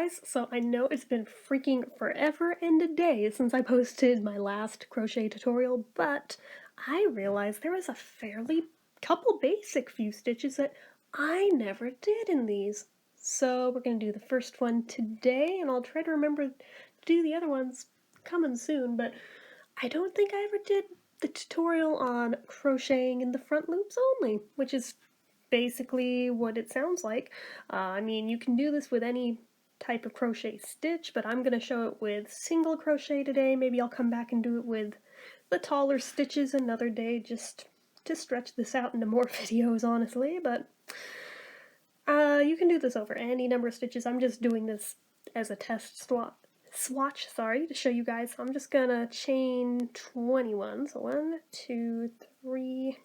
guys, so I know it's been freaking forever and a day since I posted my last crochet tutorial, but I realized there was a fairly couple basic few stitches that I never did in these. So we're going to do the first one today, and I'll try to remember to do the other ones coming soon, but I don't think I ever did the tutorial on crocheting in the front loops only, which is basically what it sounds like. I mean, you can do this with any type of crochet stitch, but I'm going to show it with single crochet today. Maybe I'll come back and do it with the taller stitches another day, just to stretch this out into more videos, honestly. But you can do this over any number of stitches. I'm just doing this as a test swatch, to show you guys. I'm just gonna chain 21. So 1, 2, 3,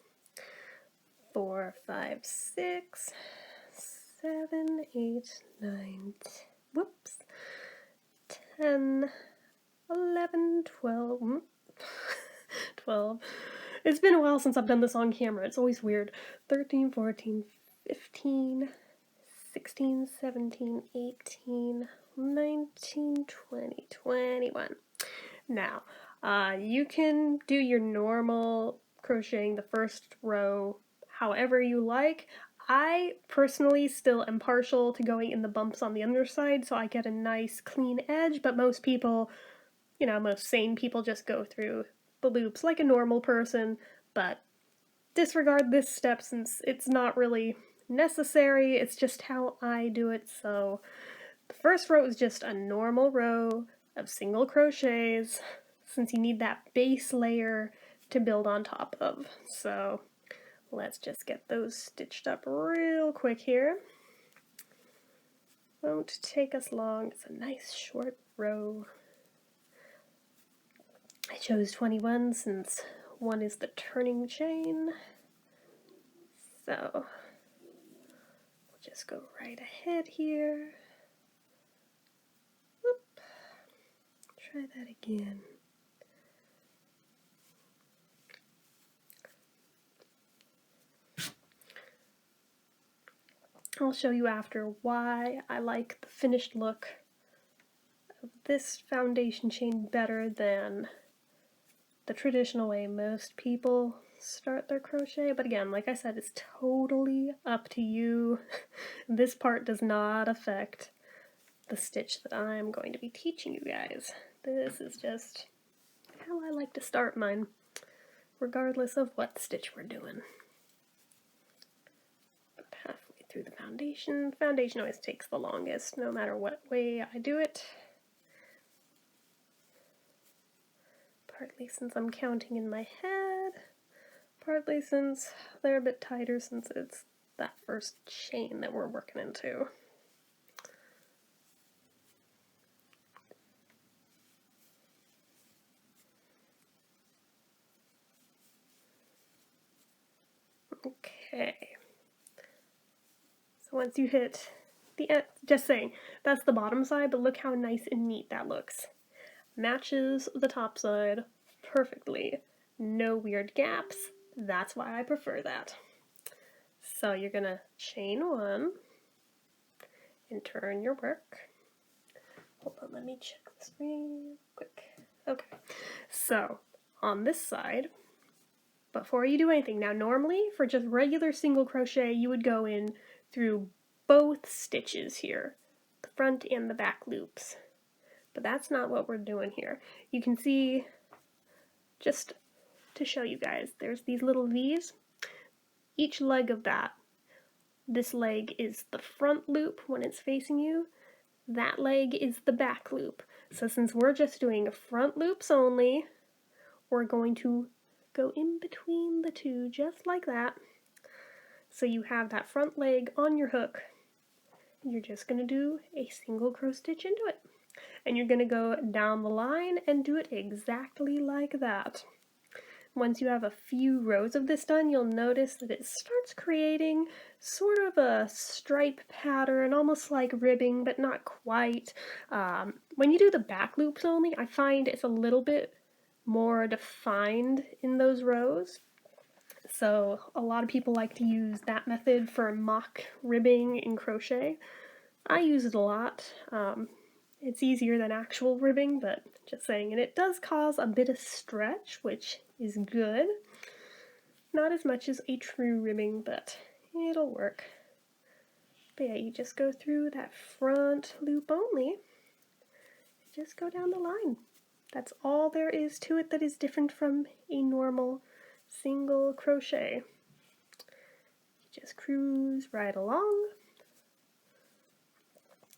4, 5, 6, 7, 8, 9, 10, 11, 12, 12. It's been a while since I've done this on camera. It's always weird. 13, 14, 15, 16, 17, 18, 19, 20, 21. Now, you can do your normal crocheting the first row however you like. I personally still am partial to going in the bumps on the underside so I get a nice clean edge, but most people, most sane people just go through the loops like a normal person, but disregard this step since it's not really necessary. It's just how I do it. So the first row is just a normal row of single crochets since you need that base layer to build on top of. So let's just get those stitched up real quick here. Won't take us long. It's a nice short row. I chose 21 since 1 is the turning chain. So we'll just go right ahead here. Whoop. Try that again. I'll show you after why I like the finished look of this foundation chain better than the traditional way most people start their crochet. But again, like I said, it's totally up to you. This part does not affect the stitch that I'm going to be teaching you guys. This is just how I like to start mine, regardless of what stitch we're doing. Halfway through the foundation. Foundation always takes the longest, no matter what way I do it. Partly since I'm counting in my head, partly since they're a bit tighter since it's that first chain that we're working into. Okay. So once you hit the end, just saying, that's the bottom side, but look how nice and neat that looks. Matches the top side perfectly. No weird gaps. That's why I prefer that. So you're gonna chain 1 and turn your work. Hold on, let me check this real quick. Okay, so on this side, before you do anything, now normally for just regular single crochet you would go in through both stitches here, the front and the back loops. But that's not what we're doing here. You can see, just to show you guys, there's these little V's. Each leg of that, this leg is the front loop when it's facing you. That leg is the back loop. So since we're just doing front loops only, we're going to go in between the two just like that. So you have that front leg on your hook. You're just going to do a single crochet stitch into it. And you're going to go down the line and do it exactly like that. Once you have a few rows of this done, you'll notice that it starts creating sort of a stripe pattern, almost like ribbing, but not quite. When you do the back loops only, I find it's a little bit more defined in those rows. So a lot of people like to use that method for mock ribbing in crochet. I use it a lot. It's easier than actual ribbing, but just saying, and it does cause a bit of stretch, which is good. Not as much as a true ribbing, but it'll work. But yeah, you just go through that front loop only. Just go down the line. That's all there is to it that is different from a normal single crochet. You just cruise right along.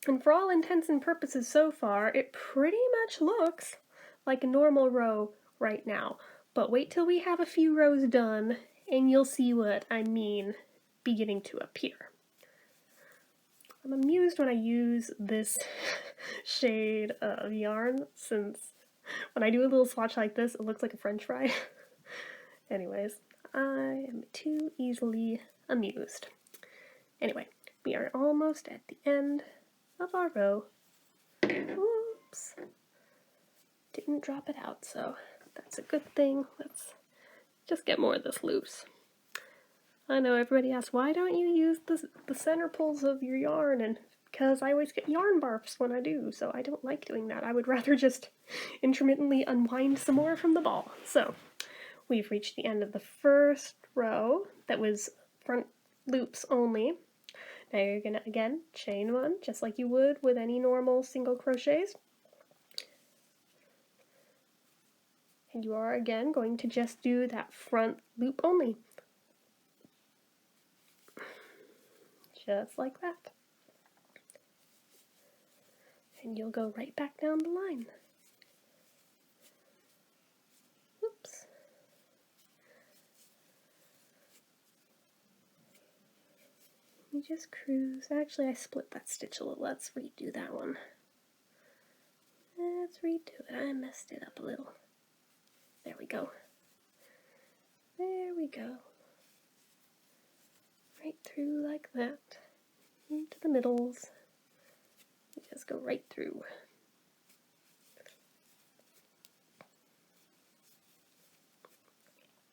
And for all intents and purposes so far, it pretty much looks like a normal row right now. But wait till we have a few rows done and you'll see what I mean beginning to appear. I'm amused when I use this shade of yarn, since when I do a little swatch like this, it looks like a french fry. Anyways, I am too easily amused. Anyway, we are almost at the end of our row. Oops. Didn't drop it out, so that's a good thing. Let's just get more of this loose. I know everybody asks, why don't you use the center pulls of your yarn? And because I always get yarn barfs when I do, so I don't like doing that. I would rather just intermittently unwind some more from the ball. So we've reached the end of the first row that was front loops only. Now you're gonna, again, chain one, just like you would with any normal single crochets. And you are, again, going to just do that front loop only. Just like that. And you'll go right back down the line. Oops. You just cruise. Actually, I split that stitch a little. Let's redo that one. Let's redo it. I messed it up a little. There we go. There we go. Right through like that. Into the middles. You just go right through.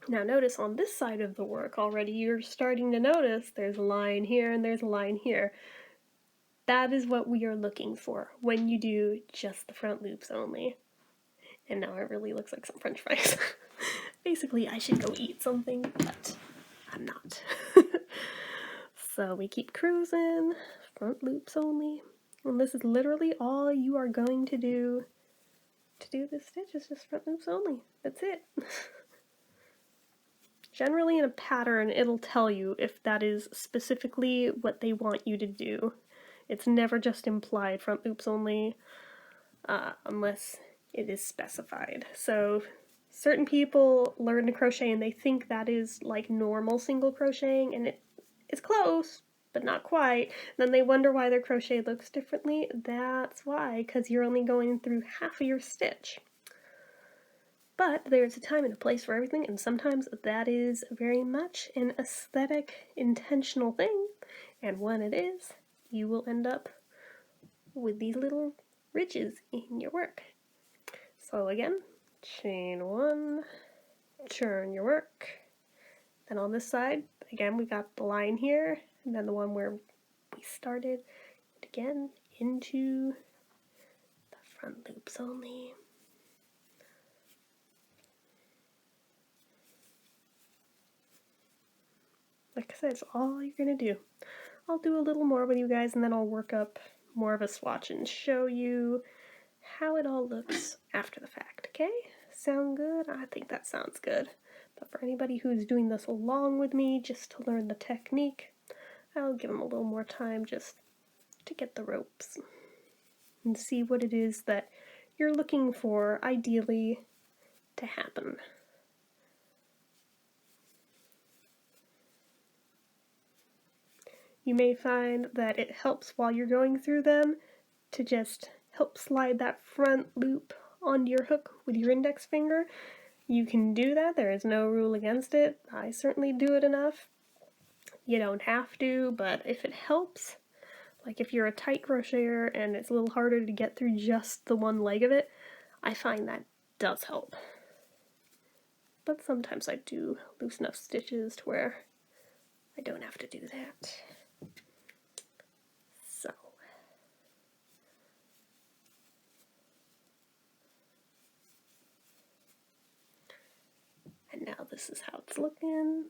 Now notice on this side of the work already, you're starting to notice there's a line here and there's a line here. That is what we are looking for when you do just the front loops only. And now it really looks like some french fries. Basically, I should go eat something, but I'm not. So we keep cruising, front loops only. And this is literally all you are going to do this stitch, is just front loops only. That's it. Generally in a pattern, it'll tell you if that is specifically what they want you to do. It's never just implied front loops only, unless it is specified. So certain people learn to crochet and they think that is like normal single crocheting, and it's close, but not quite. Then they wonder why their crochet looks differently. That's why, because you're only going through half of your stitch. But there's a time and a place for everything, and sometimes that is very much an aesthetic, intentional thing, and when it is, you will end up with these little ridges in your work. So again, chain one, turn your work. Then on this side, again, we got the line here, and then the one where we started, and again, into the front loops only. Like I said, it's all you're gonna do. I'll do a little more with you guys, and then I'll work up more of a swatch and show you how it all looks after the fact, okay? Sound good? I think that sounds good. But for anybody who's doing this along with me, just to learn the technique, I'll give them a little more time just to get the ropes and see what it is that you're looking for, ideally, to happen. You may find that it helps while you're going through them to just help slide that front loop onto your hook with your index finger. You can do that. There is no rule against it. I certainly do it enough. You don't have to, but if it helps, like if you're a tight crocheter and it's a little harder to get through just the one leg of it, I find that does help. But sometimes I do loose enough stitches to where I don't have to do that. So, Now this is how it's looking.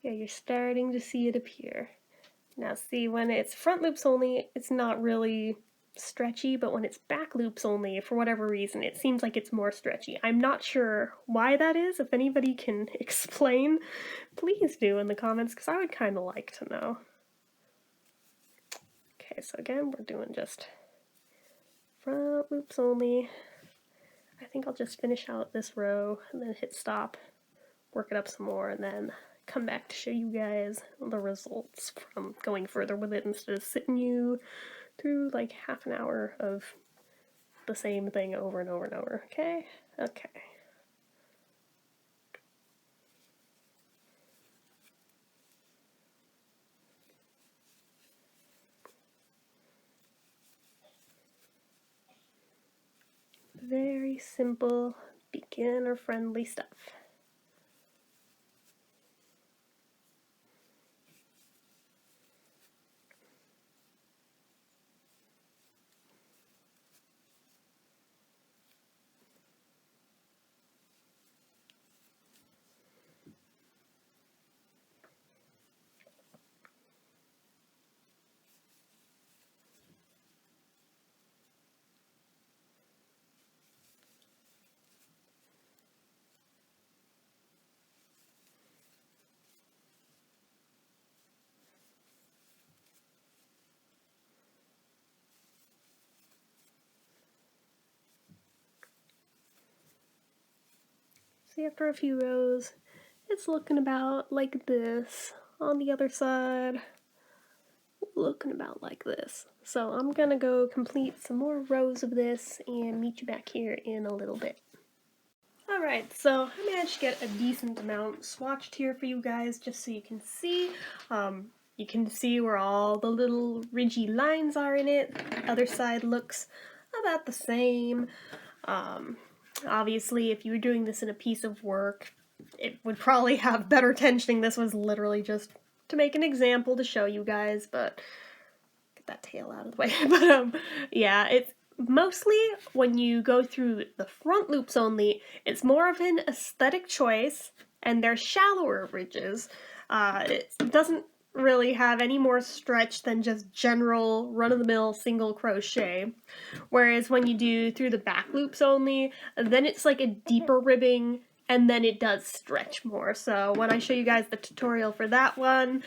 Yeah, you're starting to see it appear. Now see, when it's front loops only, it's not really stretchy, but when it's back loops only, for whatever reason, it seems like it's more stretchy. I'm not sure why that is. If anybody can explain, please do in the comments, because I would kind of like to know. Okay, so again, we're doing just front loops only. I think I'll just finish out this row and then hit stop, work it up some more, and then come back to show you guys the results from going further with it instead of sitting you through like half an hour of the same thing over and over and over. Okay? Okay. Very simple, beginner-friendly stuff. See, after a few rows, it's looking about like this. On the other side, looking about like this. So I'm gonna go complete some more rows of this and meet you back here in a little bit. Alright, so I managed to get a decent amount swatched here for you guys just so you can see. You can see where all the little ridgy lines are in it. The other side looks about the same. Obviously, if you were doing this in a piece of work, it would probably have better tensioning. This was literally just to make an example to show you guys, but get that tail out of the way. But yeah, it's mostly when you go through the front loops only, it's more of an aesthetic choice, and they're shallower ridges. It doesn't really have any more stretch than just general run-of-the-mill single crochet, whereas when you do through the back loops only, then it's like a deeper ribbing, and then it does stretch more. So when I show you guys the tutorial for that one,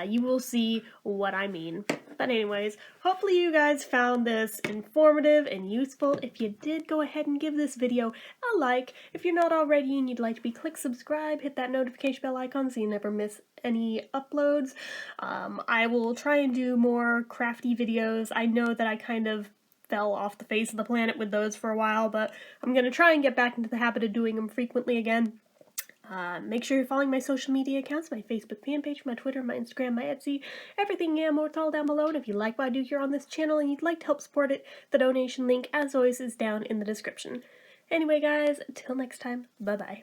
you will see what I mean. But anyways, hopefully you guys found this informative and useful. If you did, go ahead and give this video a like. If you're not already and you'd like to be, click subscribe, hit that notification bell icon so you never miss any uploads. I will try and do more crafty videos. I know that I kind of fell off the face of the planet with those for a while, but I'm going to try and get back into the habit of doing them frequently again. Make sure you're following my social media accounts, my Facebook fan page, my Twitter, my Instagram, my Etsy, everything and more, it's all down below. And if you like what I do here on this channel and you'd like to help support it, the donation link, as always, is down in the description. Anyway, guys, until next time, bye-bye.